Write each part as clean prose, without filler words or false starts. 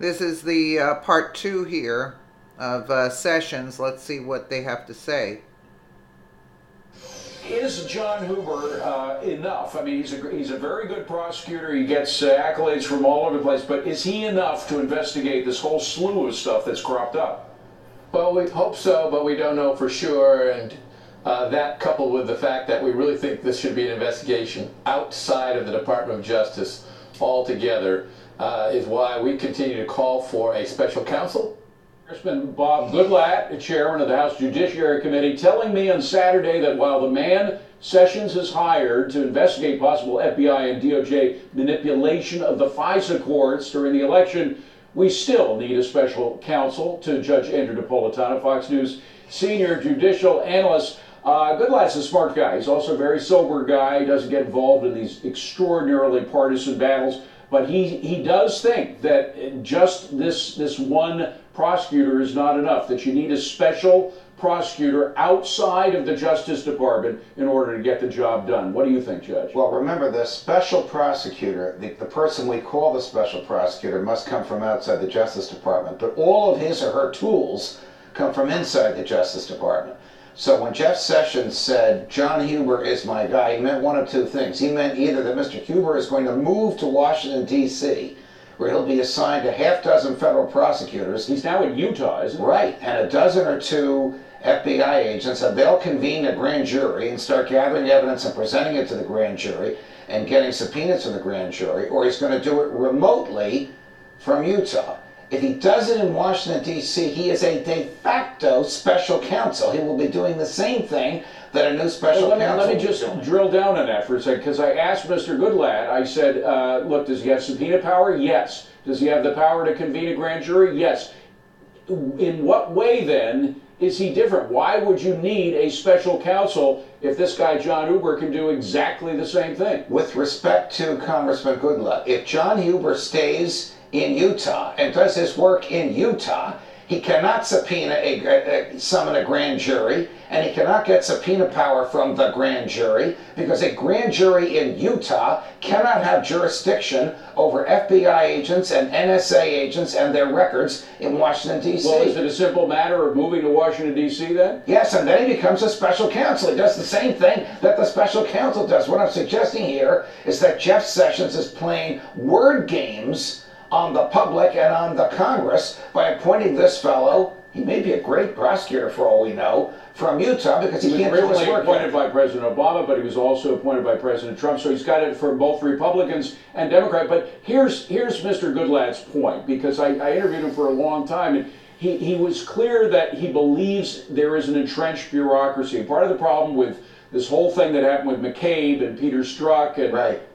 This is the part two here of Sessions. Let's see what they have to say. Is John Huber enough? I mean, he's a very good prosecutor. He gets accolades from all over the place. But is he enough to investigate this whole slew of stuff that's cropped up? Well, we hope so, but we don't know for sure. And that, coupled with the fact that we really think this should be an investigation outside of the Department of Justice altogether, is why we continue to call for a special counsel. Congressman Bob Goodlatte, chairman of the House Judiciary Committee, telling me on Saturday that while the man Sessions has hired to investigate possible FBI and DOJ manipulation of the FISA courts during the election, we still need a special counsel. To Judge Andrew Napolitano, Fox News senior judicial analyst. Goodlatte's a smart guy. He's also a very sober guy. He doesn't get involved in these extraordinarily partisan battles. But he does think that just this one prosecutor is not enough, that you need a special prosecutor outside of the Justice Department in order to get the job done. What do you think, Judge? Well, remember, the special prosecutor, the person we call the special prosecutor, must come from outside the Justice Department, but all of his or her tools come from inside the Justice Department. So when Jeff Sessions said, John Huber is my guy, he meant one of two things. He meant either that Mr. Huber is going to move to Washington, D.C., where he'll be assigned a half dozen federal prosecutors. He's now in Utah, isn't he? Right, and a dozen or two FBI agents, and they'll convene a grand jury and start gathering evidence and presenting it to the grand jury and getting subpoenas from the grand jury, or he's going to do it remotely from Utah. If he does it in Washington, D.C., he is a de facto special counsel. He will be doing the same thing that a new special counsel. Let me just drill down on that for a second, because I asked Mr. Goodlatte, I said, look, does he have subpoena power? Yes. Does he have the power to convene a grand jury? Yes. In what way, then, is he different? Why would you need a special counsel if this guy, John Huber, can do exactly the same thing? With respect to Congressman Goodlatte, if John Huber stays in Utah and does his work in Utah, he cannot summon a grand jury, and he cannot get subpoena power from the grand jury, because a grand jury in Utah cannot have jurisdiction over FBI agents and NSA agents and their records in Washington, D.C. Well, is it a simple matter of moving to Washington, D.C. then? Yes, and then he becomes a special counsel. He does the same thing that the special counsel does. What I'm suggesting here is that Jeff Sessions is playing word games on the public and on the Congress by appointing this fellow. He may be a great prosecutor for all we know, from Utah, because he can't do his work. He was appointed by President Obama, but he was also appointed by President Trump, so he's got it for both Republicans and Democrats. But here's Mr. Goodlatte's point, because I interviewed him for a long time, and he was clear that he believes there is an entrenched bureaucracy. And part of the problem with this whole thing that happened with McCabe and Peter Strzok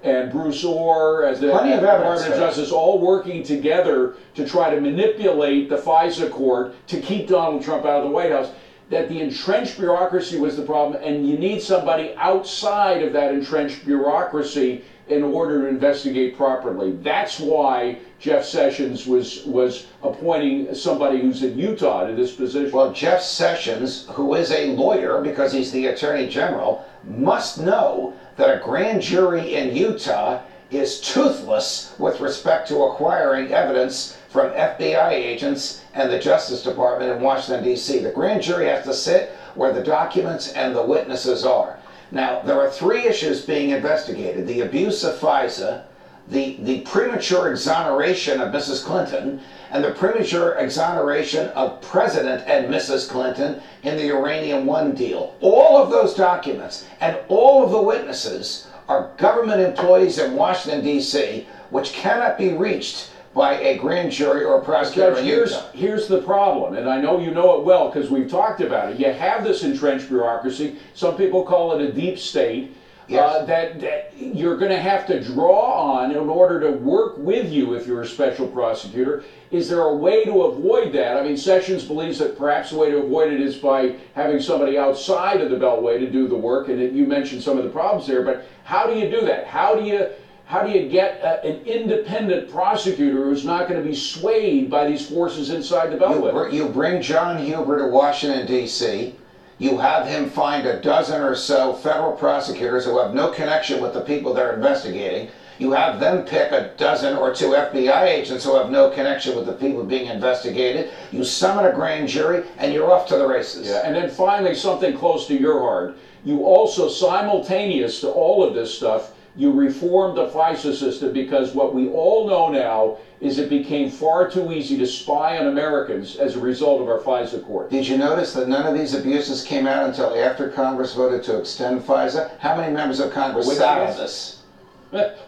and Bruce Orr as the Department of Justice, all working together to try to manipulate the FISA court to keep Donald Trump out of the White House, that the entrenched bureaucracy was the problem, and you need somebody outside of that entrenched bureaucracy in order to investigate properly. That's why Jeff Sessions was appointing somebody who's in Utah to this position. Well, Jeff Sessions, who is a lawyer because he's the Attorney General, must know that a grand jury in Utah is toothless with respect to acquiring evidence from FBI agents and the Justice Department in Washington, D.C. The grand jury has to sit where the documents and the witnesses are. Now, there are three issues being investigated: the abuse of FISA, the premature exoneration of Mrs. Clinton, and the premature exoneration of President and Mrs. Clinton in the Uranium One deal. All of those documents and all of the witnesses are government employees in Washington, D.C., which cannot be reached by a grand jury or a prosecutor. Judge, here's the problem, and I know you know it well because we've talked about it. You have this entrenched bureaucracy. Some people call it a deep state. Yes. That you're going to have to draw on in order to work with you if you're a special prosecutor. Is there a way to avoid that? I mean, Sessions believes that perhaps the way to avoid it is by having somebody outside of the Beltway to do the work, and you mentioned some of the problems there, but how do you do that? How do you get an independent prosecutor who's not going to be swayed by these forces inside the Beltway? You bring John Huber to Washington, D.C., you have him find a dozen or so federal prosecutors who have no connection with the people they're investigating. You have them pick a dozen or two FBI agents who have no connection with the people being investigated. You summon a grand jury, and you're off to the races. Yeah, and then finally, something close to your heart. You also, simultaneous to all of this stuff, you reformed the FISA system, because what we all know now is it became far too easy to spy on Americans as a result of our FISA court. Did you notice that none of these abuses came out until after Congress voted to extend FISA? How many members of Congress sat on this?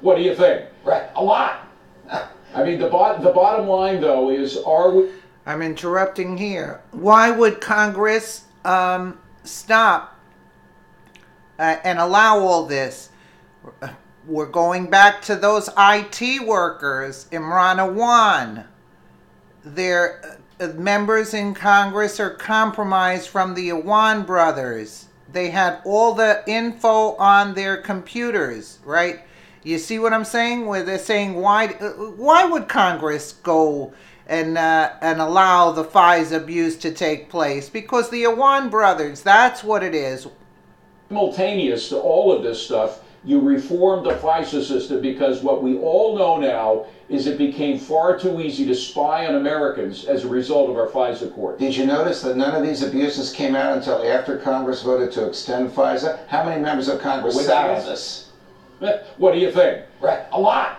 What do you think? Right, a lot. I mean, the bottom line, though, is are we... I'm interrupting here. Why would Congress stop and allow all this? We're going back to those IT workers, Imran Awan. Their members in Congress are compromised from the Awan brothers. They had all the info on their computers, right? You see what I'm saying? Where they're saying, why would Congress go and allow the FISA abuse to take place? Because the Awan brothers, that's what it is. Simultaneous to all of this stuff, you reformed the FISA system, because what we all know now is it became far too easy to spy on Americans as a result of our FISA court. Did you notice that none of these abuses came out until after Congress voted to extend FISA? How many members of Congress sat on this? What do you think? Right, a lot.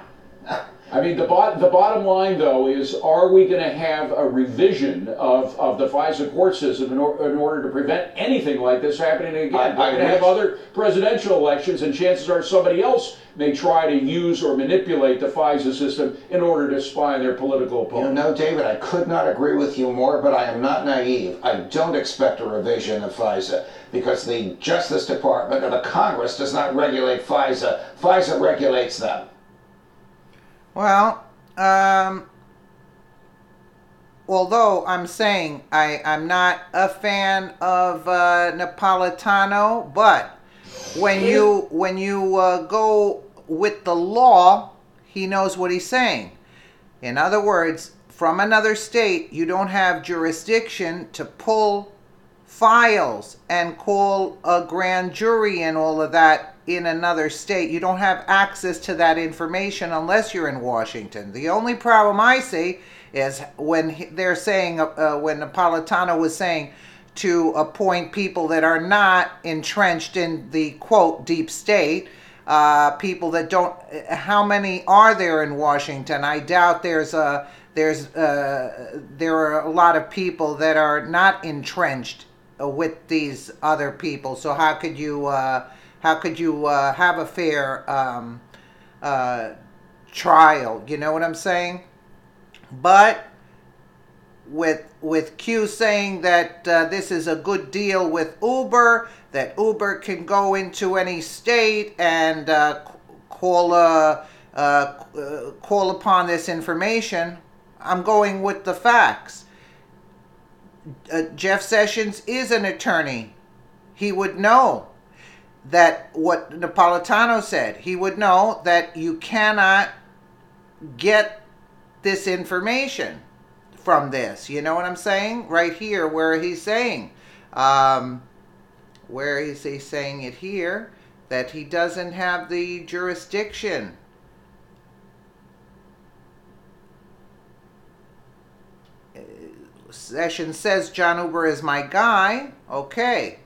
I mean, the bottom line, though, is are we going to have a revision of the FISA court system in order to prevent anything like this happening again? We're going to have other presidential elections, and chances are somebody else may try to use or manipulate the FISA system in order to spy on their political opponent. You know, David, I could not agree with you more, but I am not naive. I don't expect a revision of FISA, because the Justice Department or the Congress does not regulate FISA. FISA regulates them. Well, although I'm saying I'm not a fan of Napolitano, but when you go with the law, he knows what he's saying. In other words, from another state, you don't have jurisdiction to pull files and call a grand jury and all of that in another state. You don't have access to that information unless you're in Washington. The only problem I see is when they're saying, when Napolitano was saying to appoint people that are not entrenched in the, quote, deep state, people that don't, how many are there in Washington? I doubt there are a lot of people that are not entrenched with these other people. So how could you have a fair trial? You know what I'm saying? But with Q saying that this is a good deal with Uber, that Uber can go into any state and call upon this information, I'm going with the facts. Jeff Sessions is an attorney. He would know that what Napolitano said. He would know that you cannot get this information from this. You know what I'm saying? Right here, where he's saying, where is he saying it here? That he doesn't have the jurisdiction. Sessions says John Uber is my guy. Okay.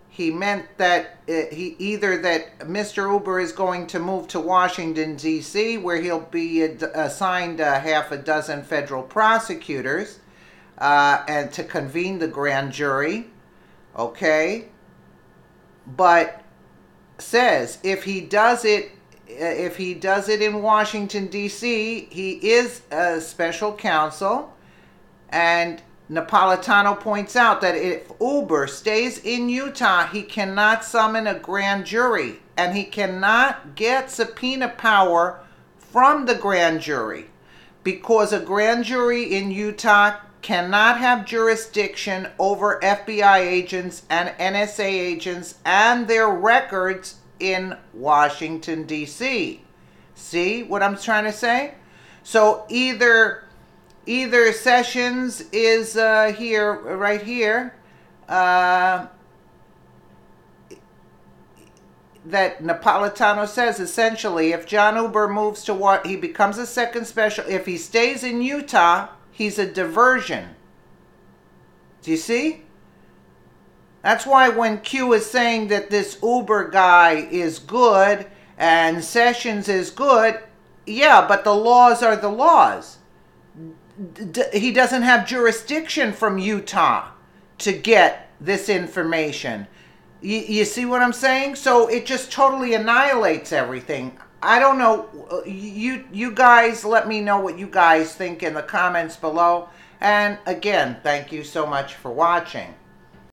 He meant that either that Mr. Uber is going to move to Washington, D.C., where he'll be assigned half a dozen federal prosecutors and to convene the grand jury. Okay. But says if he does it in Washington, D.C., he is a special counsel. And Napolitano points out that if Uber stays in Utah, he cannot summon a grand jury. And he cannot get subpoena power from the grand jury. Because a grand jury in Utah cannot have jurisdiction over FBI agents and NSA agents and their records in Washington, D.C. See what I'm trying to say? So either Sessions is right here. that Napolitano says, essentially, if John Uber moves to what he becomes a second special, if he stays in Utah, he's a diversion. Do you see? That's why when Q is saying that this Uber guy is good and Sessions is good, yeah, but the laws are the laws. He doesn't have jurisdiction from Utah to get this information. You see what I'm saying? So it just totally annihilates everything. I don't know. You guys let me know what you guys think in the comments below. And again, thank you so much for watching.